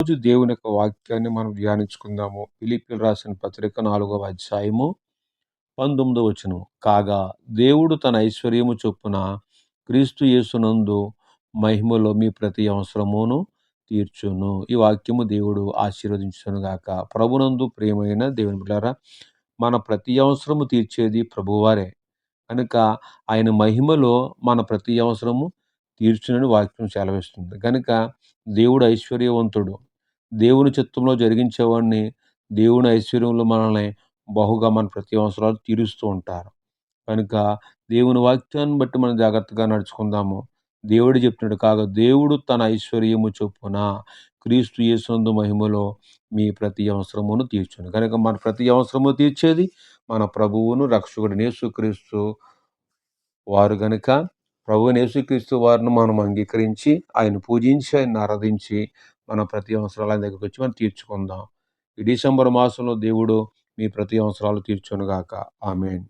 ఈరోజు దేవుని యొక్క వాక్యాన్ని మనం ధ్యానించుకుందాము. ఫిలిప్పీయులకు రాసిన పత్రిక 4వ అధ్యాయము 19వ వచనం. కాగా దేవుడు తన ఐశ్వర్యము చొప్పున క్రీస్తు యేసునందు మహిమలో మీ ప్రతి అవసరమును తీర్చును. ఈ వాక్యము దేవుడు ఆశీర్వదించును గాక. ప్రభునందు ప్రియమైన దేవుని బిడ్డలారా, మన ప్రతి అవసరము తీర్చేది ప్రభువారే. కనుక ఆయన మహిమలో మన ప్రతి అవసరము తీర్చునని వాక్యం సెలవిస్తుంది. కనుక దేవుడు ఐశ్వర్యవంతుడు. దేవుని చిత్తంలో జరిగించేవాడిని, దేవుని ఐశ్వర్యంలో మనల్ని బహుగా మన ప్రతి అవసరాలు తీరుస్తూ ఉంటారు. కనుక దేవుని వాక్యాన్ని బట్టి మనం జాగ్రత్తగా నడుచుకుందాము. దేవుడు చెప్తున్నాడు, కాగా దేవుడు తన ఐశ్వర్యము చొప్పున క్రీస్తు యేసునందు మహిమలో మీ ప్రతి అవసరమును తీర్చును. కనుక మన ప్రతి అవసరము తీర్చేది మన ప్రభువును రక్షకుడైన యేసుక్రీస్తు వారు. గనుక ప్రభువైన యేసుక్రీస్తు వారిని మనం అంగీకరించి, ఆయన పూజించి, ఆయన్ని ఆరాధించి, మన ప్రతి అవసరాలు ఆయన దగ్గరికి వచ్చి మనం తీర్చుకుందాం. ఈ డిసెంబర్ మాసంలో దేవుడు మీ ప్రతి అవసరాలు తీర్చును గాక. ఆమేన్.